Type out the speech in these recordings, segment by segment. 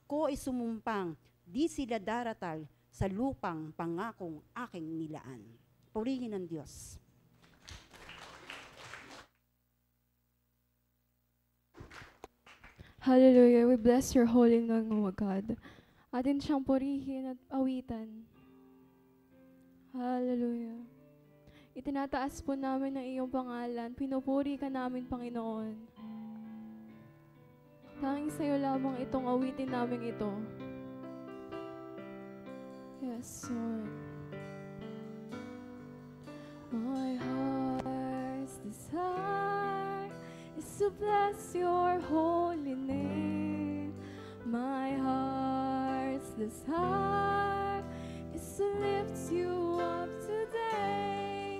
ko ay sumumpang, di sila daratal sa lupang pangakong aking nilaan. Purihin ng Diyos. Hallelujah. We bless your holy name, O God. Atin siyang purihin at awitan. Hallelujah. Itinataas po namin ang iyong pangalan. Pinupuri ka namin, Panginoon. Tanging sa'yo lamang itong awitin namin ito. Yes, Lord. My heart's desire is to bless your holy name. My heart's desire is to lift you up today.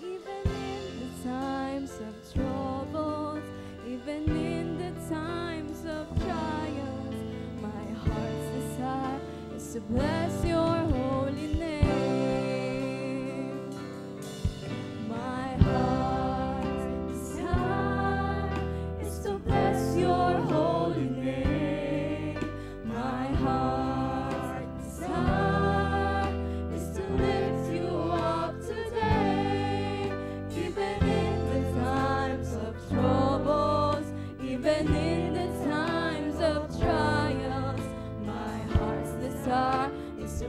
Even in the times of troubles, even in the times of trials, my heart's desire is to bless your holy name. My heart's desire is to bless your holy name. My heart's desire is to lift you up today. Even in the times of troubles, even in the times of trials, my heart's desire is to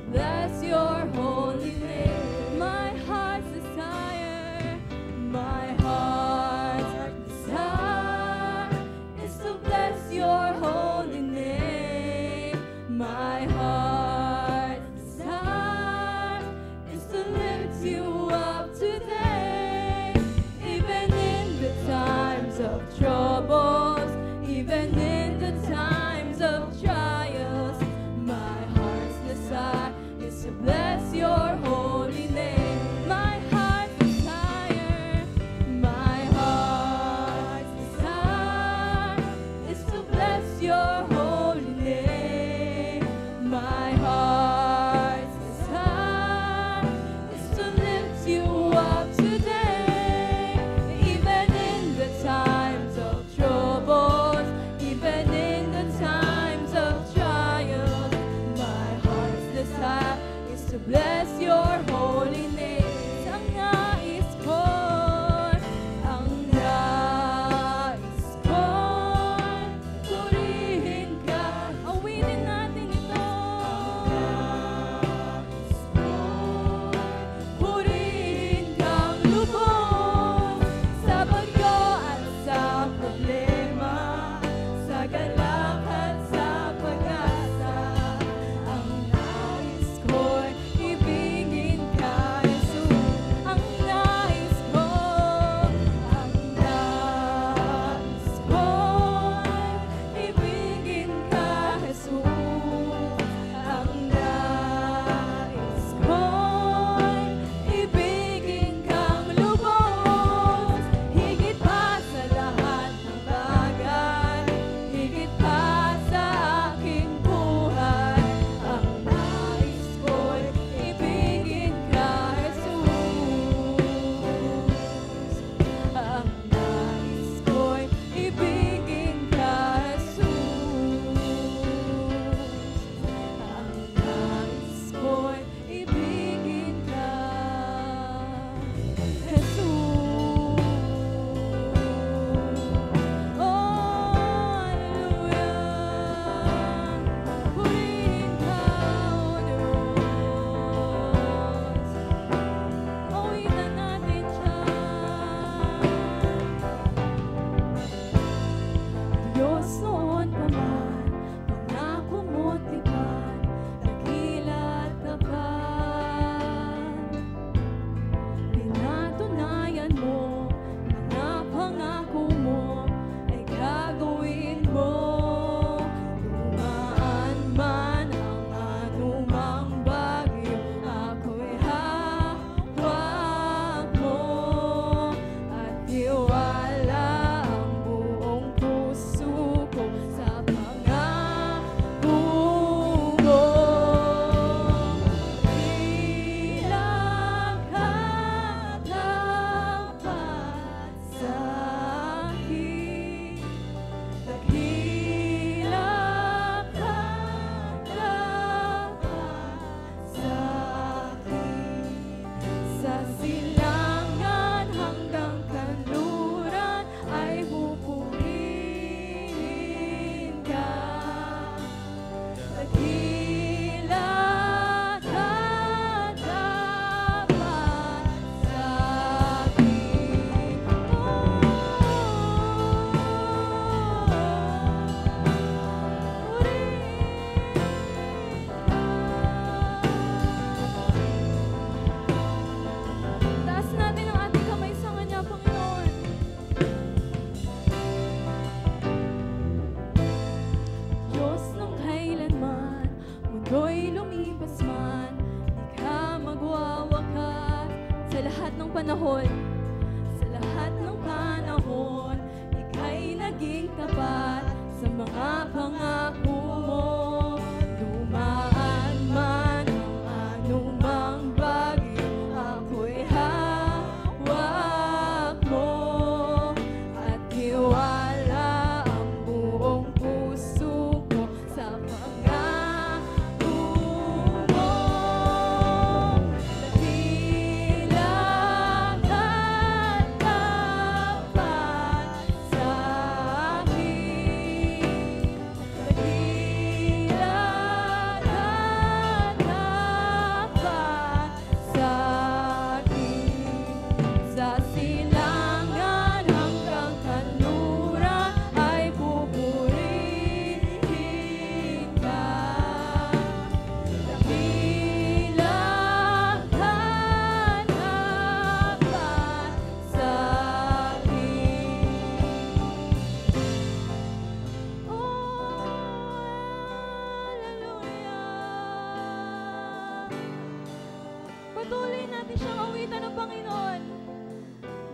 natin siyang awitan ng Panginoon.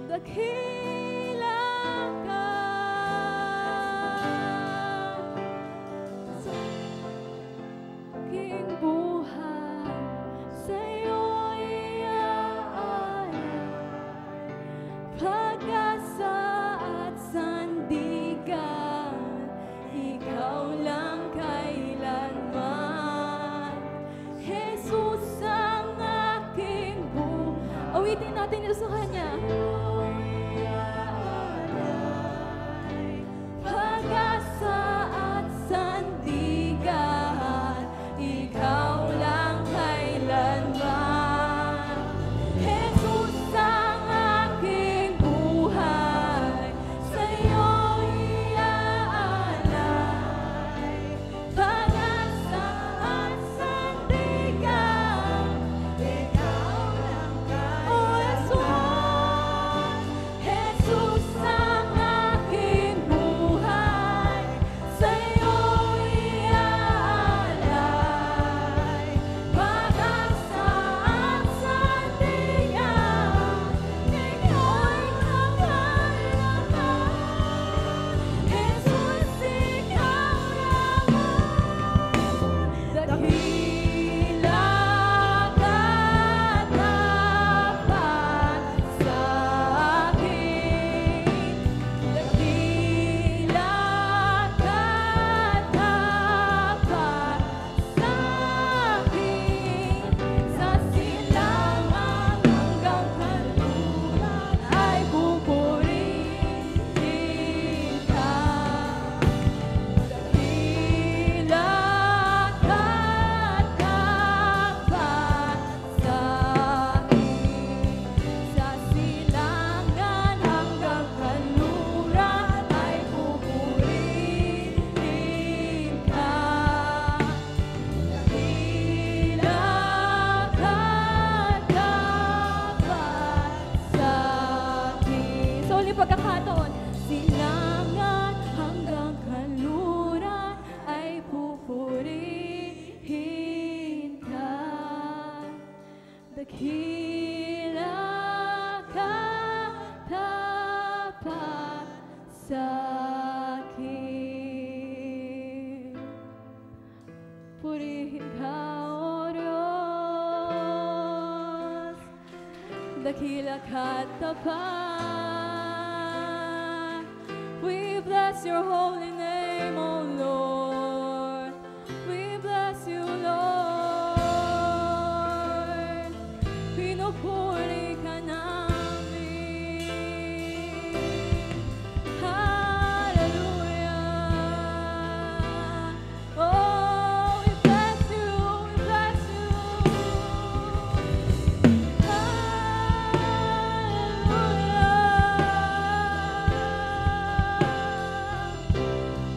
Dakila ka sa aking buhay, sa'yo'y iaalay, pag-asa at sandigan, ikaw lang kailanman. Jesus ang aking buhay. Awitin natin ito sa Kanya. Pag-asa at sandigan, ikaw lang kailanman. Jesus ang aking buhay, sa'yo'y iaalay, pag-asa at sandigan, ikaw lang kailanman. Jesus ang aking buhay, sa'yo'y iaalay, pag-asa at sandigan, ikaw'y kailanman. Jesus, ikaw naman, dakila ka tapat sa'kin, dakila ka tapat sa'kin, sa silangan hanggang kanluran ay pupurihin ka. Dakila ka tapat sa'kin, sa silangan hanggang kanluran ay pupurihin ka. Dakila ka tapat sa'kin. Sa uling pagkakataon, silangan hanggang kanluran ay pupurihin ka. Dakila ka tapat sa'kin. Purihin ka, O Diyos, dakila ka tapat. We bless your holy name, O Lord. We bless you, Lord. Pinupuri ka namin. Hallelujah. Oh, we bless you, we bless you. Hallelujah.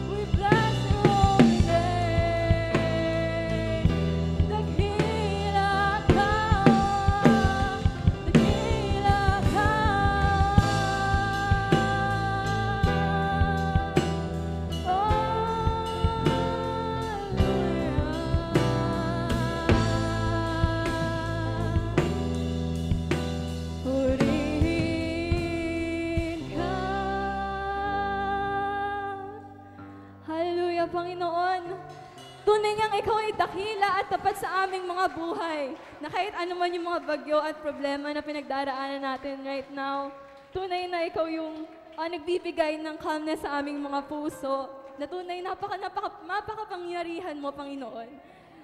We bless your holy name. Dakila ka, dakila ka. Hallelujah. Purihin ka. Hallelujah, Panginoon. Tunay niyang ikaw ay dakila at tapat sa aming mga buhay. Na kahit ano man yung mga bagyo at problema na pinagdaraanan natin right now, tunay na ikaw yung nagbibigay ng calmness sa aming mga puso. Na tunay, mapakapangyarihan mo, Panginoon.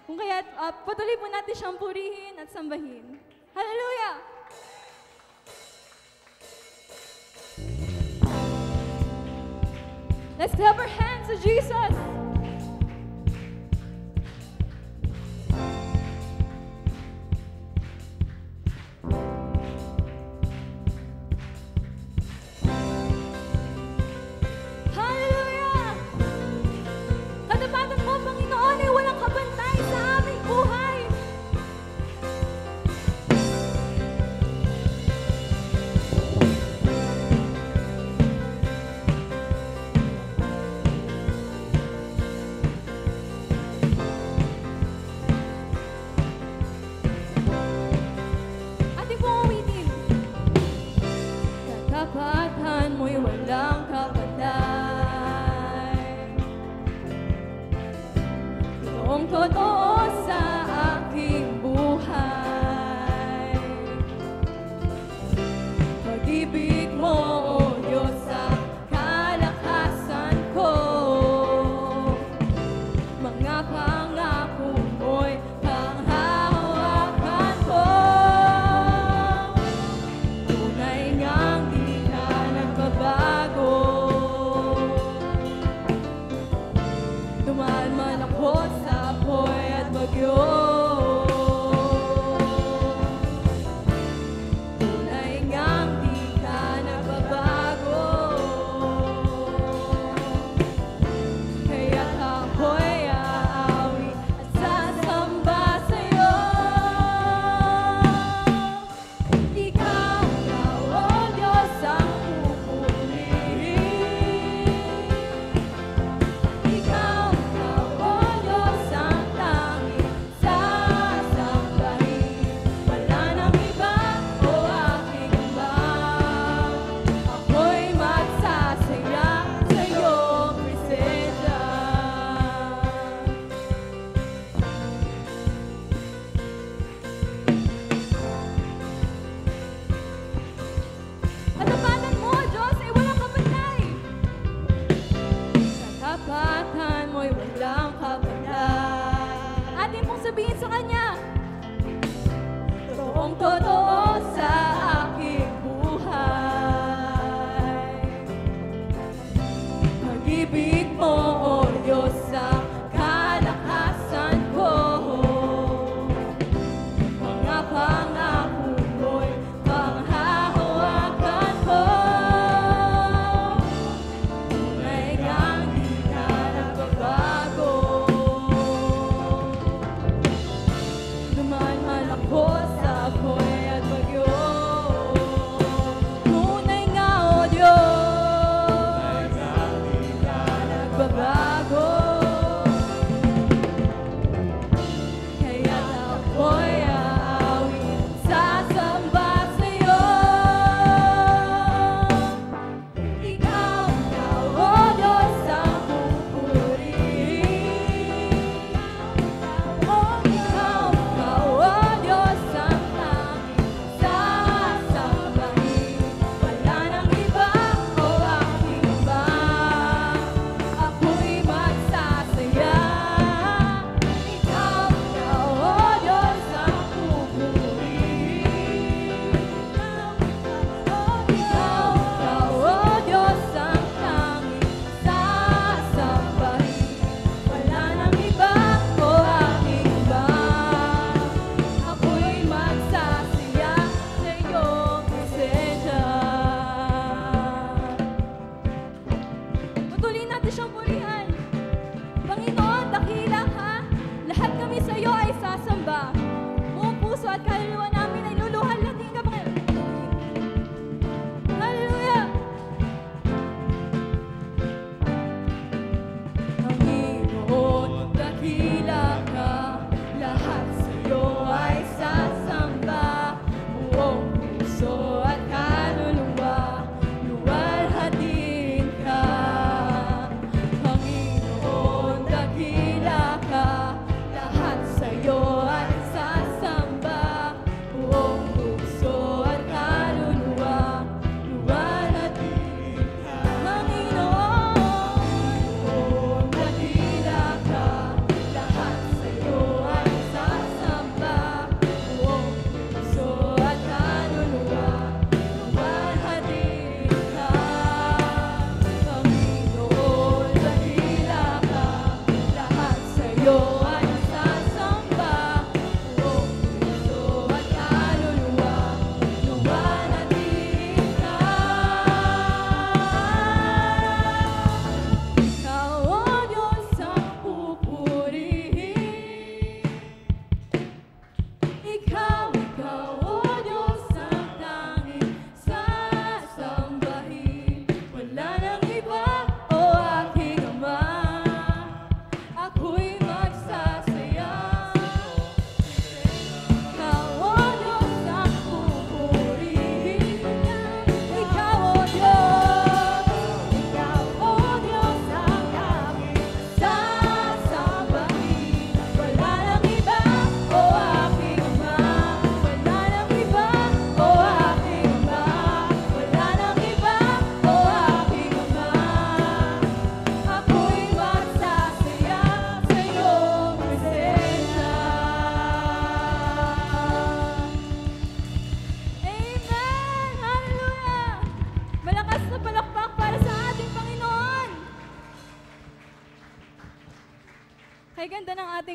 Kung kaya, patuloy po natin siyang purihin at sambahin. Hallelujah! Let's clap our hands to Jesus! Hallelujah! Katapatan mo, Panginoon, ay walang kabantay sa aming buhay. totoong totoo sa aking buhay. Pag-ibig mo, O Diyos, sa kalakasan ko. Mga pangako mo'y panghahawakan ko. Tunay ngang di ka nagbabago. Dumaan man ako sa apoy at bagyo. Tunay ngang di ka nagbabago. Kaya't ako'y aawi at sasamba sa'yo. Ikaw na, O Diyos, ang pupurihin. Ikaw na, O Diyos, ang tanging sasambahin. Wala nang iba, O aking Ama. Ako'y magsasaya sa iyong presensya. Katapatan mo, O Diyos, ay walang kapantay. Katapatan mo'y walang kapantay. Atin pong sabihin sa Kanya, totoong totoo sa aking buhay. Pag-ibig mo, O Diyos, sa kalakasan ko. Mga pangako mo'y panghahawakan ko. Tunay ngang di ka nagbabago. Dumaan man ako sa apoy at bagyo. Tunay nga, O Diyos, di ka nagbabago. Kaya't ako'y aawi, sasamba sa'yo. Ikaw na, O Diyos, ang pupurihin. Ikaw na, O Diyos, ang tanging sasambahin. Wala nang iba, O aking Ama. Ako'y magsasaya. Ikaw na, O Diyos, ang pupurihin. Ikaw na, O Diyos, ang tanging sasambahin. Wala nang iba, O aking Ama. Ako'y magsasaya sa iyong presensya. Patuloy natin siyang purihan. Panginoon, dakila ka. Lahat kami sa iyo ay sasamba. Buong puso at kaluluwa namin ay luluhalating ka, Panginoon. Hallelujah! Panginoon, dakila ka. Lahat sa iyo ay sasamba. Buong puso at kaluluwa, luwalhatiin ka. Panginoon, dakila ka. Lahat sa iyo ay sasamba. Buong puso at kaluluwa, luwalhatiin ka. Panginoon, dakila ka. Lahat sa iyo ay sasamba. Buong puso at kaluluwa, luwalhatiin ka. Panginoon, dakila ka. Lahat sa iyo